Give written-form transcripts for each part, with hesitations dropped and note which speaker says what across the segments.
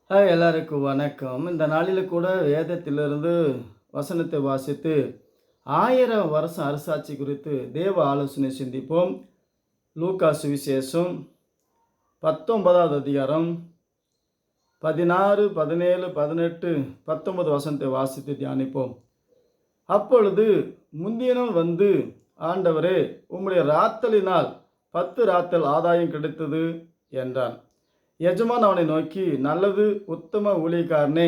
Speaker 1: எல்லாருக்கும் வணக்கம். இந்த நாளில் கூட வேதத்திலிருந்து வசனத்தை வாசித்து 1000 வருஷம் அரசாட்சி குறித்து தேவ ஆலோசனை சிந்திப்போம். லூக்கா சுவிசேஷம் 19வது அதிகாரம் 16, 17, 18, 19 வசனத்தை வாசித்து தியானிப்போம். அப்பொழுது முந்திய நாள் வந்து, ஆண்டவரே, உம்முடைய ராத்தலினால் 10 ராத்தல் ஆதாயம் கிடைத்தது என்றான். எஜமான் அவனை நோக்கி, நல்லது உத்தம ஊழியக்காரனே,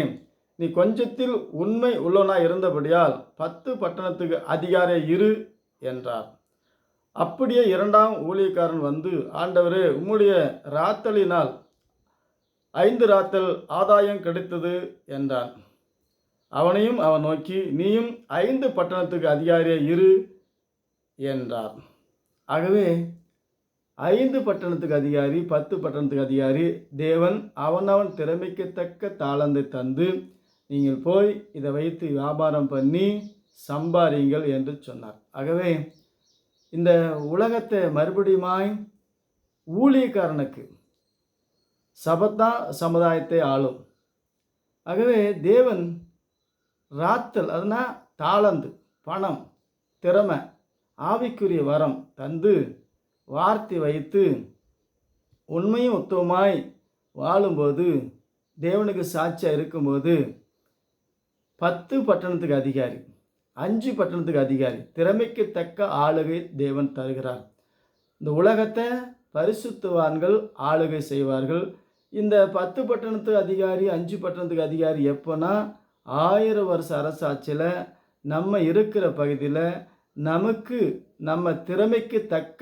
Speaker 1: நீ கொஞ்சத்தில் உண்மை உள்ளவனாய் இருந்தபடியால் 10 பட்டணத்துக்கு அதிகாரியாய் இரு என்றார். அப்படியே இரண்டாம் ஊழியக்காரன் வந்து, ஆண்டவரே, உம்முடைய ராத்தலினால் 5 ராத்தல் ஆதாயம் கிடைத்தது என்றான். அவனையும் அவன் நோக்கி, நீயும் 5 பட்டணத்துக்கு அதிகாரியாய் இரு என்றார். ஆகவே 5 பட்டணத்துக்கு அதிகாரி, 10 பட்டணத்துக்கு அதிகாரி, தேவன் அவனவன் திறமைக்கத்தக்க தாளந்தை தந்து, நீங்கள் போய் இதை வைத்து வியாபாரம் பண்ணி சம்பாதிங்கள் என்று சொன்னார். ஆகவே இந்த உலகத்தை மறுபடியுமாய் ஊழியக்காரனுக்கு சபத்தான் சமுதாயத்தை ஆளும். ஆகவே தேவன் ராத்தல், அதுனா தாளந்து, பணம், திறமை, ஆவிக்குரிய வரம் தந்து வார்த்தை வைத்து உண்மையும் உத்தமமாய் வாழும்போது, தேவனுக்கு சாட்சியாக இருக்கும்போது 10 பட்டணத்துக்கு அதிகாரி, 5 பட்டணத்துக்கு அதிகாரி, திறமைக்கு தக்க ஆளுகை தேவன் தருகிறார். இந்த உலகத்தை பரிசுத்தவான்கள் ஆளுகை செய்வார்கள். இந்த 10 பட்டணத்துக்கு அதிகாரி, 5 பட்டணத்துக்கு அதிகாரி எப்போனா 1000 வருஷ அரசாட்சியில் நம்ம இருக்கிற பகுதியில் நமக்கு நம்ம திறமைக்கு தக்க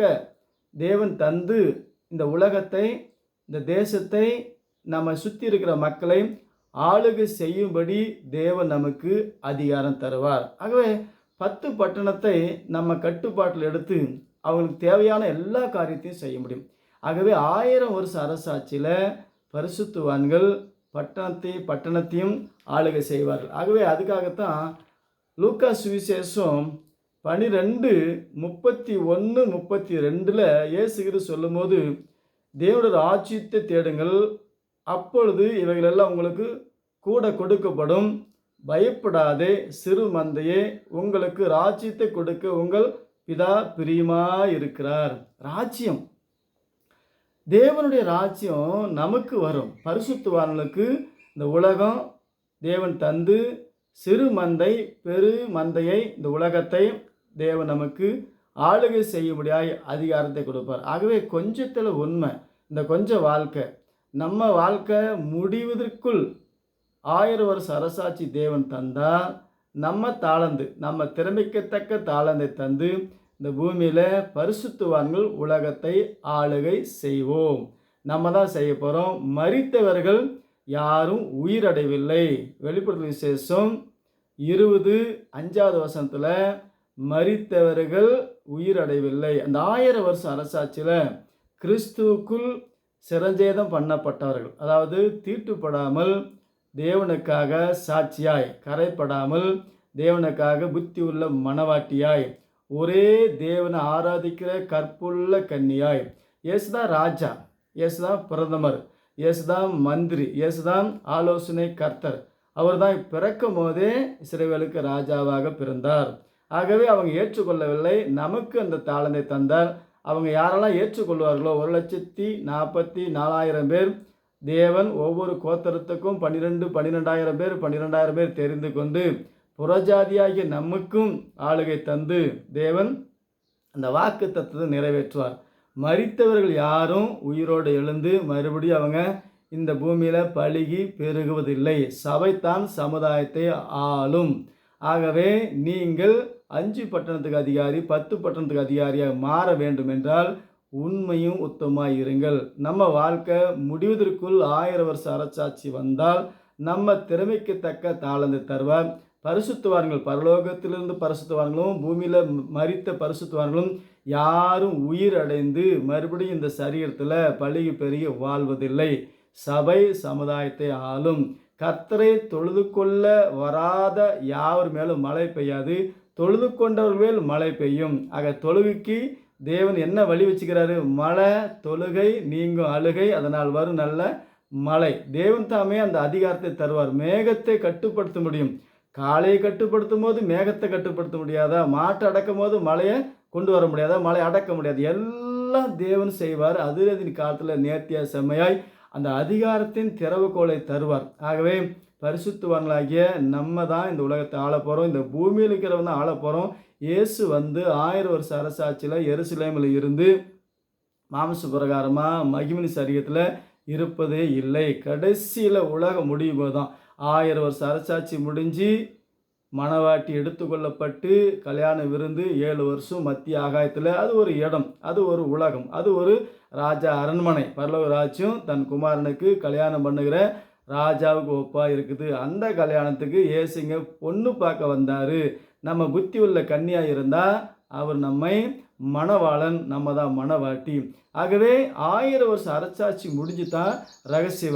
Speaker 1: தேவன் தந்து இந்த உலகத்தை, இந்த தேசத்தை, நம்ம சுற்றி இருக்கிற மக்களை ஆளுகை செய்யும்படி தேவன் நமக்கு அதிகாரம் தருவார். ஆகவே 10 பட்டணத்தை நம்ம கட்டுப்பாட்டில் எடுத்து அவங்களுக்கு தேவையான எல்லா காரியத்தையும் செய்ய முடியும். ஆகவே 1000 வருஷ அரசாட்சியில் பரிசுத்தவான்கள் பட்டணத்தையும் ஆளுகை செய்வார்கள். ஆகவே அதுக்காகத்தான் லூக்கா சுவிசேஷம் 12, 31, 32 இயேசு கிறிஸ்து சொல்லும்போது, தேவனுடைய ராஜ்யத்தை தேடுங்கள், அப்பொழுது இவைகளெல்லாம் உங்களுக்கு கூட கொடுக்கப்படும், பயப்படாதே சிறு மந்தையே, உங்களுக்கு ராஜ்யத்தை கொடுக்க உங்கள் பிதா பிரியமாயிருக்கிறார். ராஜ்யம், தேவனுடைய ராஜ்யம் நமக்கு வரும். பரிசுத்தவான்களுக்கு இந்த உலகம் தேவன் தந்து, சிறு மந்தை பெரு மந்தையை, இந்த உலகத்தை தேவன் நமக்கு ஆளுகை செய்யும்படியாய் அதிகாரத்தை கொடுப்பார். ஆகவே கொஞ்சத்தில் உண்மை, இந்த கொஞ்ச வாழ்க்கை, நம்ம வாழ்க்கை முடிவதற்குள் 1000 வருஷ அரசாட்சி தேவன் தந்தால், நம்ம தாளந்து, நம்ம திறமைக்கத்தக்க தாளந்தை தந்து இந்த பூமியில் பரிசுத்தவான்கள் உலகத்தை ஆளுகை செய்வோம். நம்ம தான் செய்ய போகிறோம். மரித்தவர்கள் யாரும் உயிரடையவில்லை. வெளிப்படுத்தல் விசேஷம் 20:5 வசனத்தில் மரித்தவர்கள் உயிரடையவில்லை. அந்த 1000 வருஷ அரசாட்சியில் கிறிஸ்துவுக்குள் சிரஞ்சேதம் பண்ணப்பட்டவர்கள், அதாவது தீட்டுப்படாமல் தேவனுக்காக சாட்சியாய், கரைப்படாமல் தேவனுக்காக புத்தி உள்ள மனவாட்டியாய், ஒரே தேவனை ஆராதிக்கிற கற்புள்ள கன்னியாய், இயேசுதான் ராஜா, இயேசுதான் பிரதமர், இயேசுதான் மந்திரி, இயேசுதான் ஆலோசனை கர்த்தர். அவர் தான் பிறக்கும் போதே இஸ்ரவேலுக்கு ராஜாவாக பிறந்தார். ஆகவே அவங்க ஏற்றுக்கொள்ளவில்லை. நமக்கு அந்த தாளந்தை தந்தார். அவங்க யாரெல்லாம் ஏற்றுக்கொள்வார்களோ 1,44,000 பேர், தேவன் ஒவ்வொரு கோத்திரத்துக்கும் 12,000 பேர் 12,000 பேர் தெரிந்து கொண்டு புறஜாதியாகிய நமக்கும் ஆளுகை தந்து தேவன் அந்த வாக்கு தத்துவத்தை நிறைவேற்றுவார். மரித்தவர்கள் யாரும் உயிரோடு எழுந்து மறுபடியும் அவங்க இந்த பூமியில் பழுகி பெருகுவதில்லை. சபைத்தான் சமுதாயத்தை ஆளும். ஆகவே நீங்கள் 5 பட்டணத்துக்கு அதிகாரி, 10 பட்டணத்துக்கு அதிகாரியாக மாற வேண்டும் என்றால் உண்மையும் உத்தமாய் இருங்கள். நம்ம வாழ்க்கை முடிவதற்குள் 1000 வருஷ அரசாட்சி வந்தால் நம்ம திறமைக்கு தக்க தாளந்தை தருவார். பரிசுத்தவான்கள், பரலோகத்திலிருந்து பரிசுத்தவான்களும் பூமியில் மரித்த பரிசுத்தவான்களும் யாரும் உயிரடைந்து மறுபடியும் இந்த சரீரத்தில் பழுகி பெருகி வாழ்வதில்லை. சபை சமுதாயத்தை ஆளும். கர்த்தரை தொழுது கொள்ள வராத யாவர் மேலும் மழை பெய்யாது, தொழுது கொண்டவர்கள் மேல் மழை பெய்யும். ஆக தொழுகைக்கு தேவன் என்ன வழி வச்சுக்கிறாரு? மழை, தொழுகை, நீங்கும் அழுகை, அதனால் வரும் நல்ல மழை. தேவன் தாமே அந்த அதிகாரத்தை தருவார். மேகத்தை கட்டுப்படுத்த முடியும். காளையை கட்டுப்படுத்தும் போது மேகத்தை கட்டுப்படுத்த முடியாதா? மாட்டை அடக்கும் போது மழையை கொண்டு வர முடியாதா? மழை அடக்க முடியாது. எல்லாம் தேவன் செய்வார். அதிரதின் காலத்தில் நேர்த்தியா செம்மையாய் அந்த அதிகாரத்தின் திறவுகோலை தருவார். ஆகவே பரிசுத்தவான்களாகிய நம்ம தான் இந்த உலகத்தை ஆள போகிறோம். இந்த பூமியில் இருக்கிறவன் தான் ஆள போகிறோம். இயேசு வந்து 1000 வருஷ அரசாட்சியில் எருசலேமில் இருந்து மாம்ச பிரகாரமாக மகிமின் சரீரத்தில் இருப்பதே இல்லை. கடைசியில் உலகம் முடியும் போது தான் 1000 வருஷ அரசாட்சி முடிஞ்சு மணவாட்டி எடுத்துக்கொள்ளப்பட்டு கல்யாண விருந்து 7 வருஷம் மத்திய ஆகாயத்தில். அது ஒரு இடம், அது ஒரு உலகம், அது ஒரு ராஜா அரண்மனை. பரலோக ராஜ்யம் தன் குமாரனுக்கு கல்யாணம் பண்ணுகிற ராஜாவுக்கு ஒப்பாக இருக்குது. அந்த கல்யாணத்துக்கு இயேசுங்க பொண்ணு பார்க்க வந்தார். நம்ம புத்தி உள்ள கன்னியாக இருந்தால் அவர் நம்மை மணவாளன், நம்ம தான் மணவாட்டி. ஆகவே 1000 வருஷம் அரசாட்சி முடிஞ்சு தான் ரகசிய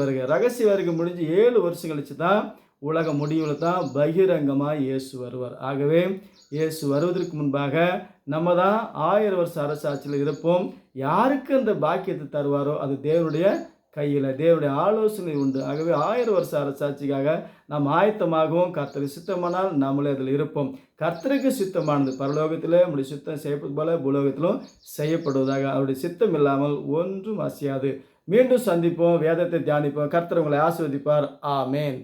Speaker 1: வருகை முடிஞ்சு 7 வருஷம் கழிச்சு தான் உலகம் முடிவில் தான் பகிரங்கமாக இயேசு வருவார். ஆகவே இயேசு வருவதற்கு முன்பாக நம்ம தான் 1000 வருஷம் அரசாட்சியில் இருப்போம். யாருக்கு அந்த பாக்கியத்தை தருவாரோ அது தேவனுடைய கையில், தேவனுடைய ஆலோசனை உண்டு. ஆகவே 1000 வருஷ அரசாட்சிக்காக நாம் ஆயத்தமாகவும் கர்த்தருக்கு சித்தமானால் நம்மளே அதில் இருப்போம். கர்த்தருக்கு சித்தமானது பரலோகத்தில் நம்முடைய சித்தம் செய்யப்படுவது போல பூலோகத்திலும் செய்யப்படுவதாக. அவருடைய சித்தம் இல்லாமல் ஒன்றும் அசையாது. மீண்டும் சந்திப்போம், வேதத்தை தியானிப்போம். கர்த்தர் உங்களை ஆசீர்வதிப்பார். ஆமேன்.